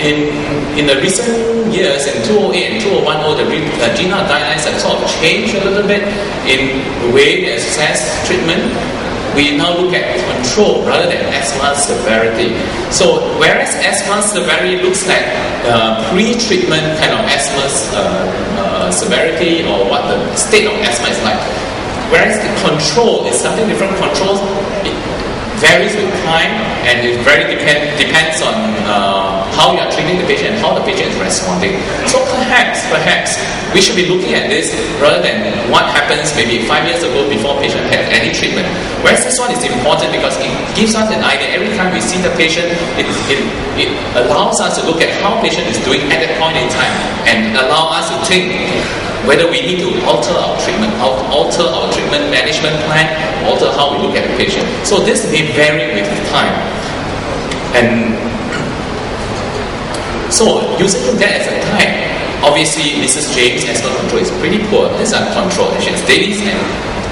in the recent years, in 2008 and 2010, the GINA guidelines have sort of changed a little bit in the way they assess treatment. We now look at control rather than asthma severity. So whereas asthma severity looks like pre-treatment kind of asthma severity or what the state of asthma is like, whereas the control is something different. Control varies with time, and it very depends on how you are treating the patient and how the patient is responding. So perhaps we should be looking at this rather than what happens maybe 5 years ago before patient had any treatment. Whereas this one is important because it gives us an idea. Every time we see the patient, it allows us to look at how patient is doing at that point in time and allow us to think whether we need to alter our treatment management plan, alter how we look at the patient. So this may vary with time. And so using that as a guide, obviously Mrs. James' asthma control is pretty poor. This is uncontrolled. She has daily and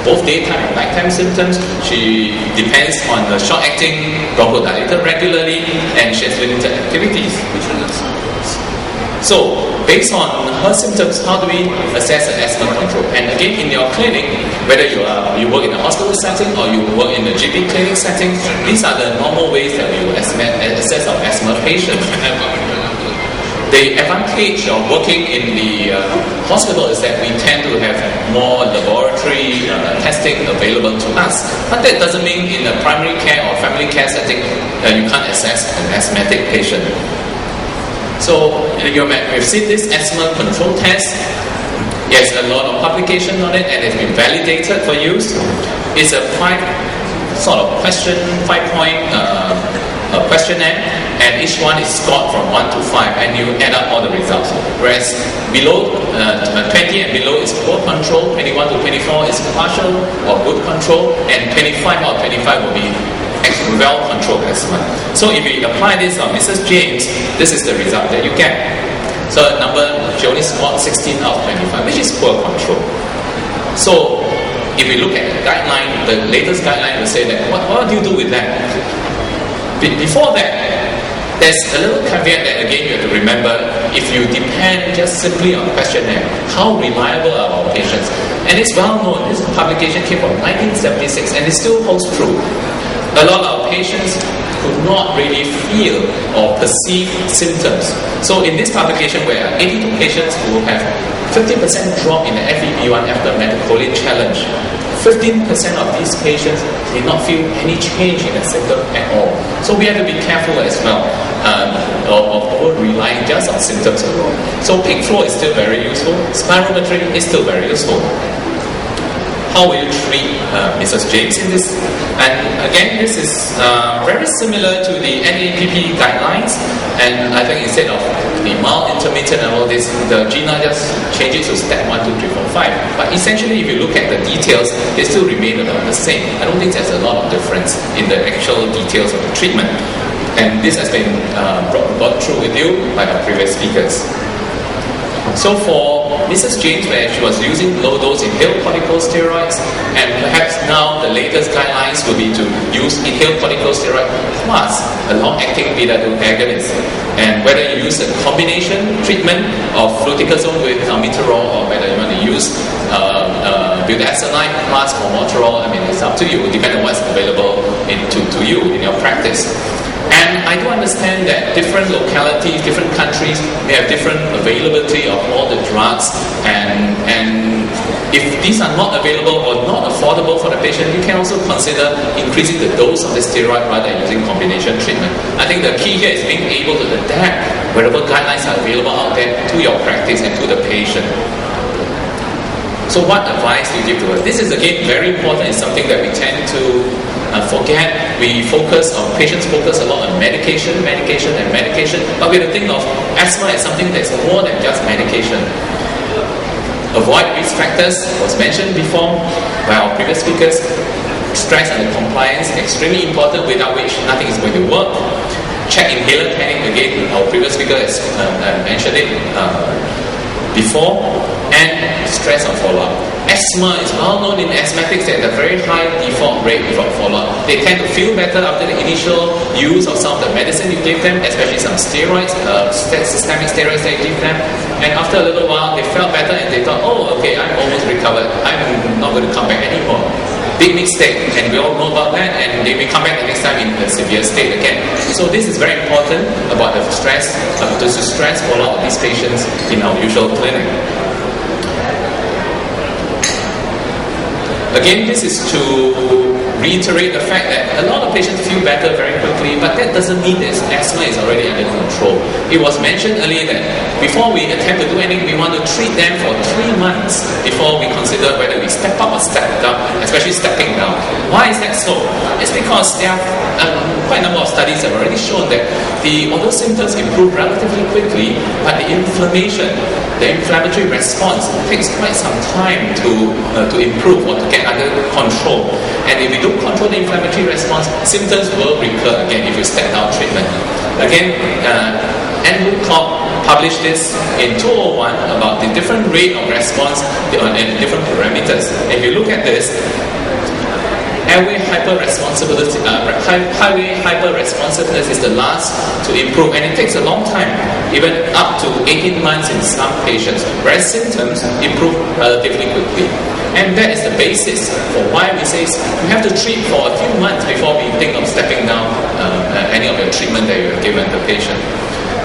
both daytime and nighttime symptoms. She depends on the short-acting bronchodilator regularly, and she has limited activities. So, based on her symptoms, how do we assess an asthma control? And again, in your clinic, whether you work in a hospital setting or you work in a GP clinic setting, these are the normal ways that we will assess our asthma patients. The advantage of working in the hospital is that we tend to have more laboratory testing available to us. But that doesn't mean in a primary care or family care setting you can't assess an asthmatic patient. So we've seen this asthma control test. There's a lot of publication on it, and it's been validated for use. It's a five-point questionnaire, and each one is scored from 1 to 5, and you add up all the results. Whereas below 20 and below is poor control, 21 to 24 is partial or good control, and 25 or 25 will be well-controlled asthma. So if we apply this on Mrs. James, this is the result that you get. So she only scored 16 out of 25, which is poor control. So if we look at the guideline, the latest guideline will say that, what do you do with that? Before that, there's a little caveat that again you have to remember. If you depend just simply on questionnaire, how reliable are our patients? And it's well known, this publication came from 1976 and it still holds true. A lot of patients could not really feel or perceive symptoms. So in this publication, where 82 patients who have 50% drop in the FEV1 after methacholine challenge, 15% of these patients did not feel any change in the symptom at all. So we have to be careful as well of relying just on symptoms alone. So peak flow is still very useful. Spirometry is still very useful. How will you treat Mrs. James in this? And again, this is very similar to the NAPP guidelines. And I think instead of the mild, intermittent and all this, the GINA just changes to step 1, 2, 3, 4, 5. But essentially, if you look at the details, they still remain about the same. I don't think there's a lot of difference in the actual details of the treatment. And this has been brought through with you by our previous speakers. So for Mrs. James, where she was using low-dose inhaled corticosteroids, and perhaps now the latest guidelines will be to use inhaled corticosteroid plus a long-acting beta-2 agonist. And whether you use a combination treatment of fluticasone with albuterol, or whether you want to use budesonide plus formoterol, it's up to you, depending on what's available to you in your practice. And I do understand that different localities, different countries may have different availability of all the drugs, and if these are not available or not affordable for the patient, you can also consider increasing the dose of the steroid rather than using combination treatment. I think the key here is being able to adapt wherever guidelines are available out there to your practice and to the patient. So what advice do you give to us? This is again very important. It's something that we tend to forget. Patients focus a lot on medication, and medication, but we have to think of asthma as something that's more than just medication. Avoid risk factors was mentioned before by our previous speakers. Stress and compliance, extremely important, without which nothing is going to work. Check inhaler panic, again, our previous speaker has mentioned it before. And stress on follow-up. asthma is well known in asthmatics that a very high default rate without follow-up. They tend to feel better after the initial use of some of the medicine you give them, especially some steroids, systemic steroids that you give them. And after a little while, they felt better and they thought, oh, okay, I'm almost recovered. I'm not going to come back anymore. Big mistake, and we all know about that, and they may come back the next time in a severe state again. So this is very important about the stress follow-up of these patients in our usual clinic. Again, this is to reiterate the fact that a lot of patients feel better very quickly, but that doesn't mean that asthma is already under control. It was mentioned earlier that before we attempt to do anything, we want to treat them for 3 months before we consider whether we step up or step down, especially stepping down. Why is that so? It's because there are quite a number of studies have already shown that although symptoms improve relatively quickly, but the inflammatory response takes quite some time to improve or to get under control. And if we don't control the inflammatory response, symptoms will recur again if you step down treatment. Again, Andrew Cobb published this in 2001 about the different rate of response and different parameters. If you look at this, highway hyperresponsiveness is the last to improve, and it takes a long time, even up to 18 months in some patients, whereas symptoms improve relatively quickly. And that is the basis for why we say you have to treat for a few months before we think of stepping down any of your treatment that you have given the patient.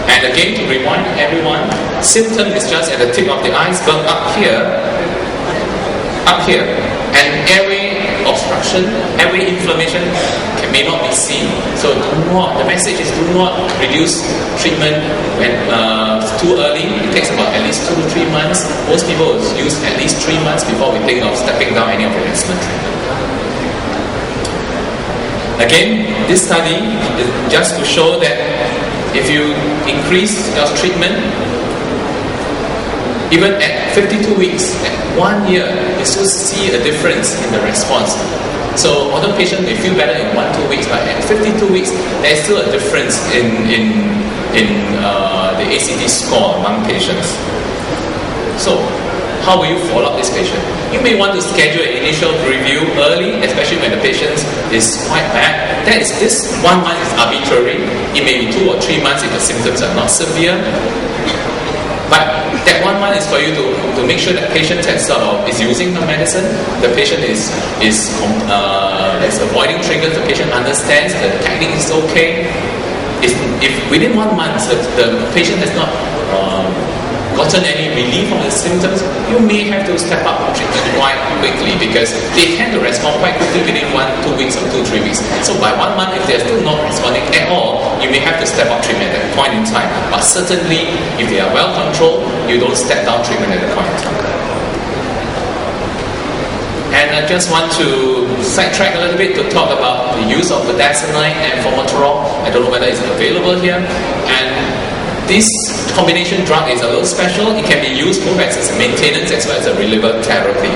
And again, to remind everyone, symptom is just at the tip of the iceberg up here, and airway obstruction, airway inflammation may not be seen. So the message is do not reduce treatment when too early. It takes about at least 2 to 3 months. Most people will use at least 3 months before we think of stepping down any of the asthma treatment. Again, this study is just to show that if you increase your treatment, even at 52 weeks, at 1 year, you still see a difference in the response. So although patient may feel better in 1-2 weeks, but at 52 weeks, there is still a difference in the ACT score among patients. So how will you follow up this patient? You may want to schedule an initial review early, especially when the patient is quite bad. This 1 month is arbitrary. It may be 2 or 3 months if the symptoms are not severe. But that 1 month is for you to make sure that patient is using the medicine, the patient is avoiding triggers, the patient understands the technique is okay. If within 1 month the patient has not gotten any relief from the symptoms, you may have to step up treatment quite quickly because they tend to respond quite quickly within 1-2 weeks or 2-3 weeks. So by 1 month, if they're still not responding at all, you may have to step up treatment at that point in time. But certainly, if they are well controlled, you don't step down treatment at that point in time. And I just want to sidetrack a little bit to talk about the use of budesonide and formoterol. I don't know whether it's available here. And this combination drug is a little special. It can be used both as a maintenance as well as a reliever therapy.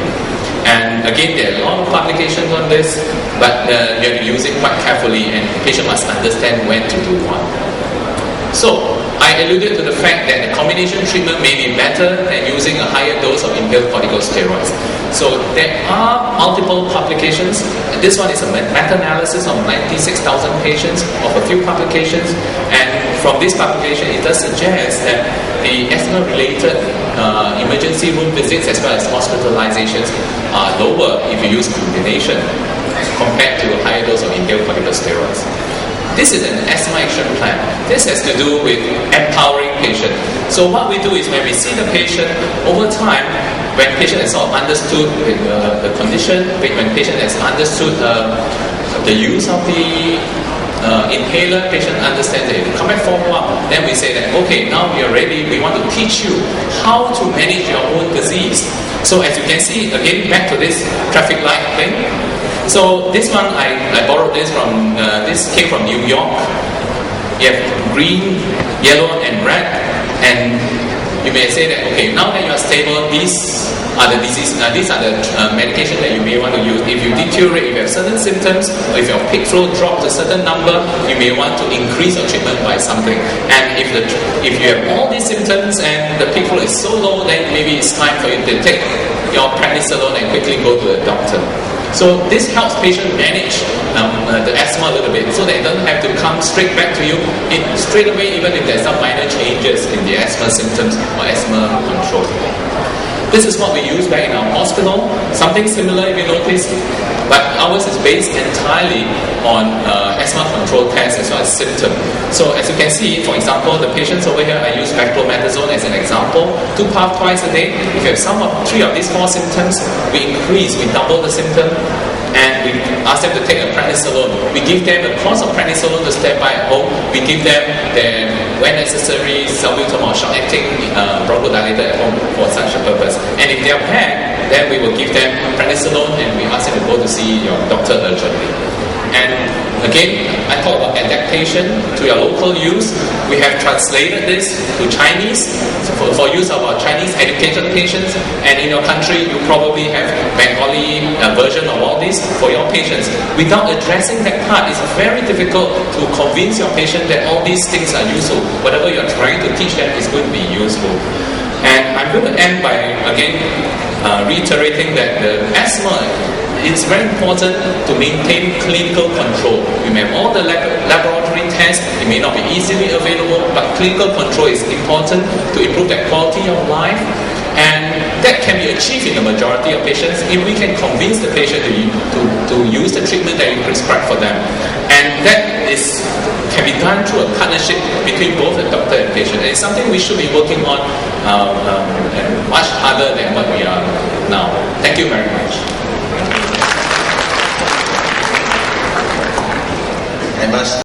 And again, there are a lot of publications on this, but you have to use it quite carefully, and the patient must understand when to do what. So, I alluded to the fact that the combination treatment may be better than using a higher dose of inhaled corticosteroids. So, there are multiple publications. This one is a meta-analysis of 96,000 patients of a few publications, and from this publication, it does suggest that the asthma-related emergency room visits as well as hospitalizations are lower if you use combination compared to a higher dose of inhaled corticosteroids. This is an asthma action plan. This has to do with empowering patient. So what we do is when we see the patient over time, when patient has sort of understood the condition, when patient has understood the use of the inhaler, patient understands that if you come back follow-up, then we say that, okay, now we are ready, we want to teach you how to manage your own disease. So as you can see, again, back to this traffic light thing. So this one, I borrowed this from, this came from New York. You have green, yellow, and red, and you may say that, okay, now that you are stable, these are the disease. These are the medication that you may want to use. If you deteriorate, if you have certain symptoms, or if your peak flow drops a certain number, you may want to increase your treatment by something. And if you have all these symptoms and the peak flow is so low, then maybe it's time for you to take your prednisolone and quickly go to the doctor. So this helps patients manage the asthma a little bit, so that it doesn't have to come straight back to you straight away, even if there's some minor changes in the asthma symptoms or asthma control. This is what we use back in our hospital. Something similar, if you notice, but ours is based entirely on asthma control tests as well as symptoms. So as you can see, for example, the patients over here, I use beclomethasone as an example. 2 puffs twice a day. If you have 3 of these 4 symptoms, we double the symptom, and we ask them to take a prednisolone. We give them a course of prednisolone to stay by at home. We give them when necessary, salbutamol or short-acting bronchodilator at home for such a purpose. And if they are bad, then we will give them prednisolone and we ask them to go to see your doctor urgently. And again, I talk about adaptation to your local use. We have translated this to Chinese for use of our Chinese educated patients. And in your country, you probably have Bengali version of all this for your patients. Without addressing that part, it's very difficult to convince your patient that all these things are useful. Whatever you're trying to teach them is going to be useful. And I'm going to end by, again, reiterating that the asthma, it's very important to maintain clinical control. We may have all the laboratory tests, it may not be easily available, but clinical control is important to improve their quality of life. And that can be achieved in the majority of patients if we can convince the patient to use the treatment that we prescribe for them. And that can be done through a partnership between both the doctor and patient. And it's something we should be working on much harder than what we are now. Thank you very much. I must